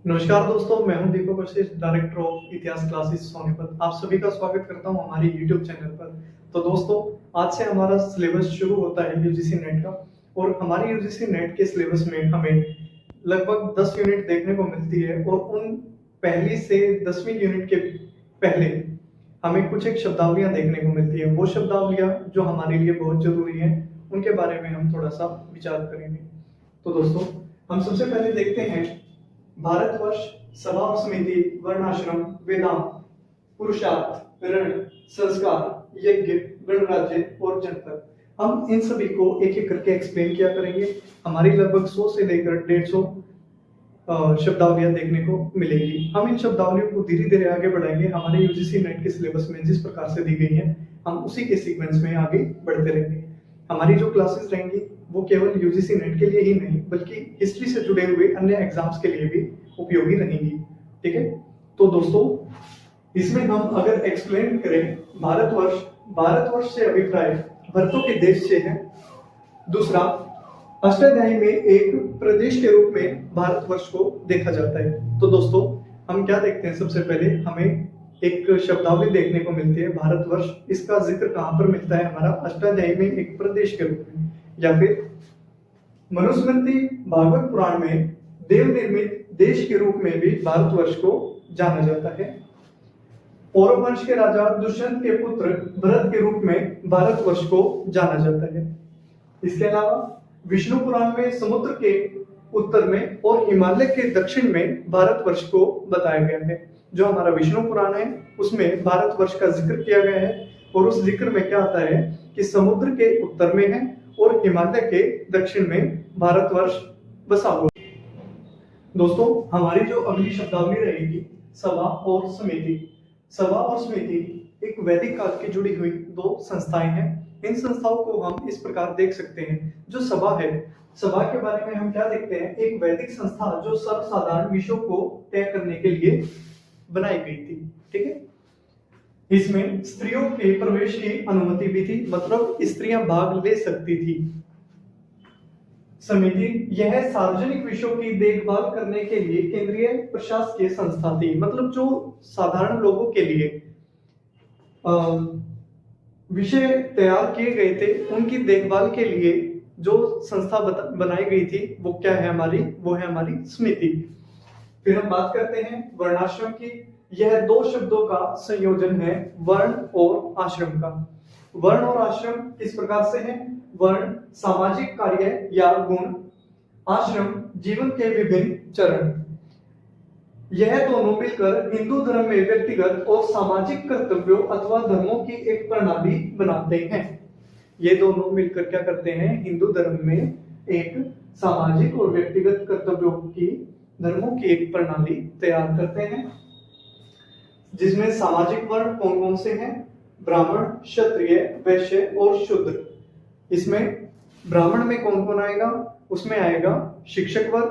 नमस्कार दोस्तों, मैं हूं दीपक वशिष्ठ, डायरेक्टर ऑफ इतिहास क्लासेस सोनीपत। आप सभी का स्वागत करता हूं हमारे यूट्यूब चैनल पर। तो दोस्तों, आज से हमारा सिलेबस शुरू होता है यूजीसी नेट का। और हमारे यूजीसी नेट के सिलेबस में हमें लगभग 10 यूनिट देखने को मिलती है। और उन पहली से 10वीं यूनिट के पहले हमें कुछ एक शब्दावलियां देखने को मिलती है। वो शब्दावलियां जो हमारे लिए बहुत जरूरी है, उनके बारे में हम थोड़ा सा विचार करेंगे। तो दोस्तों, हम सबसे पहले देखते हैं भारतवर्ष, सभा और समिति, वर्णाश्रम, वेदांत, पुरुषार्थ, ऋण, संस्कार, यज्ञ, गणराज्य और जनपद। हम इन सभी को एक एक करके एक्सप्लेन किया करेंगे। हमारी लगभग 100 से लेकर 150 शब्दावलियां देखने को मिलेगी। हम इन शब्दावलियों को धीरे धीरे आगे बढ़ाएंगे। हमारे यूजीसी नेट के सिलेबस में जिस प्रकार से दी गई है, हम उसी के सीक्वेंस में आगे बढ़ते रहेंगे। हमारी जो क्लासेस रहेंगी वो केवल यूजीसी नेट के लिए ही नहीं, बल्कि हिस्ट्री से जुड़े हुए अन्य एग्जाम्स के लिए भी उपयोगी रहेंगी। ठीक है, तो दोस्तों, इसमें हम अगर एक्सप्लेन करें भारतवर्ष, भारतवर्ष से अभिप्राय भरतों के देश से है। दूसरा, अष्टाध्यायी में एक प्रदेश के रूप में भारतवर्ष को देखा जाता है। तो दोस्तों, हम क्या देखते हैं, सबसे पहले हमें एक शब्दावली देखने को मिलती है भारतवर्ष। इसका जिक्र कहां पर मिलता है? हमारा अष्टाध्यायी में एक प्रदेश के रूप में, या फिर मनुस्मृति भागवत पुराण में देव निर्मित देश के रूप में भी भारतवर्ष को जाना जाता है। पौरव वंश के राजा दुष्यंत के पुत्र भरत के रूप में भारतवर्ष को जाना जाता है। इसके अलावा विष्णु पुराण में समुद्र के उत्तर में और हिमालय के दक्षिण में भारतवर्ष को बताया गया है। जो हमारा विष्णु पुराण है उसमें भारतवर्ष का जिक्र किया गया है। और उस जिक्र में क्या आता है कि समुद्र के उत्तर में है और हिमालय के दक्षिण में भारतवर्ष बसा हुआ। दोस्तों, हमारी जो अगली शब्दावली रहेगी सभा और समिति। सभा और समिति एक वैदिक काल की जुड़ी हुई दो संस्थाएं हैं। इन संस्थाओं को हम इस प्रकार देख सकते हैं। जो सभा है, सभा के बारे में हम क्या देखते हैं? एक वैदिक संस्था जो सर्वसाधारण विषयों को तय करने के लिए बनाई गई थी। ठीक है, इसमें स्त्रियों के प्रवेश की अनुमति भी थी, मतलब स्त्रियां भाग ले सकती थी। समिति यह सार्वजनिक विषयों की देखभाल करने के लिए केंद्रीय प्रशासकीय संस्था थी। मतलब जो साधारण लोगों के लिए विषय तैयार किए गए थे, उनकी देखभाल के लिए जो संस्था बनाई गई थी, वो क्या है हमारी? वो है हमारी समिति। फिर हम बात करते हैं वर्णाश्रम की। यह दो शब्दों का संयोजन है, वर्ण और आश्रम का। वर्ण और आश्रम किस प्रकार से है? वर्ण सामाजिक कार्य या गुण, आश्रम जीवन के विभिन्न चरण। यह दोनों मिलकर हिंदू धर्म में व्यक्तिगत और सामाजिक कर्तव्यों अथवा धर्मों की एक प्रणाली बनाते हैं। ये दोनों मिलकर क्या करते हैं? हिंदू धर्म में एक सामाजिक और व्यक्तिगत कर्तव्यों की, धर्मों की एक प्रणाली तैयार करते हैं। जिसमें सामाजिक वर्ण कौन कौन से हैं? ब्राह्मण, क्षत्रिय, वैश्य और शूद्र। इसमें ब्राह्मण में कौन कौन आएगा? उसमें आएगा शिक्षक वर्ग,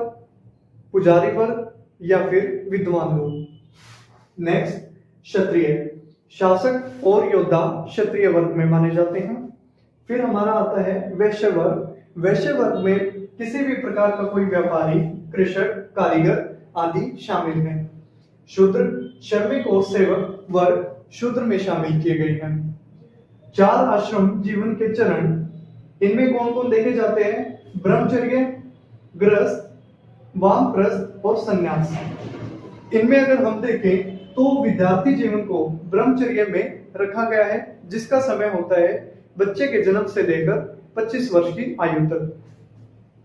पुजारी वर्ग या फिर विद्वान लोग। नेक्स्ट, क्षत्रिय, शासक और योद्धा क्षत्रिय वर्ग में माने जाते हैं। फिर हमारा आता है वैश्य वर्ग। वैश्य वर्ग में किसी भी प्रकार का कोई व्यापारी, कृषक, कारीगर आदि शामिल हैं। शूद्र, श्रमिक और सेवक वर्ग शूद्र में शामिल किए गए हैं। 4 आश्रम जीवन के चरण, इनमें कौन कौन देखे जाते हैं? ब्रह्मचर्य, गृहस्थ, वानप्रस्थ और संन्यास। इनमें अगर हम देखें तो विद्यार्थी जीवन को ब्रह्मचर्य में रखा गया है, जिसका समय होता है बच्चे के जन्म से लेकर 25 वर्ष की आयु तक।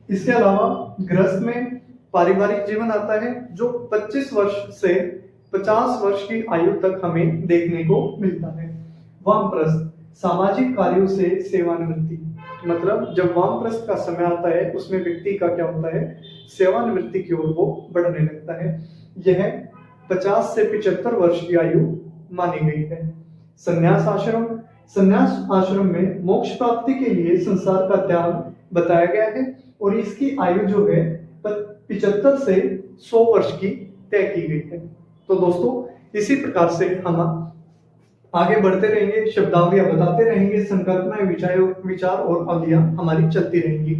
इसके अलावा गृहस्थ में पारिवारिक जीवन आता है, जो 25 वर्ष से 50 वर्ष की आयु तक हमें देखने को मिलता है। वानप्रस्थ, सामाजिक कार्यों से सेवानिवृत्ति। मतलब जब वानप्रस्थ का समय आता है, उसमें व्यक्ति का क्या होता है? सेवानिवृत्ति की ओर वो बढ़ने लगता है। यह 50 से 75 वर्ष की आयु मानी गई है। संन्यास आश्रम, संन्यास आश्रम में मोक्ष प्राप्ति के लिए संसार का त्याग बताया गया है और इसकी आयु जो है 75 से 100 वर्ष की तय की गई है। तो दोस्तों, इसी प्रकार से हम आगे बढ़ते रहेंगे, शब्दावलियां बताते रहेंगे, संकल्पनाएं, विचार और अवलियां हमारी चलती रहेंगी।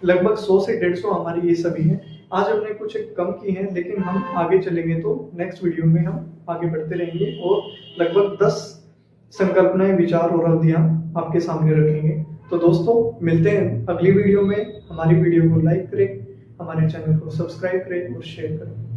लगभग 100 से 150 हमारी ये सभी हैं। आज हमने कुछ एक कम की हैं, लेकिन हम आगे चलेंगे तो नेक्स्ट वीडियो में हम आगे बढ़ते रहेंगे और लगभग 10 संकल्पनाएं, विचार और अवधियां आपके सामने रखेंगे। तो दोस्तों मिलते हैं अगली वीडियो में। हमारी वीडियो को लाइक करें, हमारे चैनल को सब्सक्राइब करें और शेयर करें।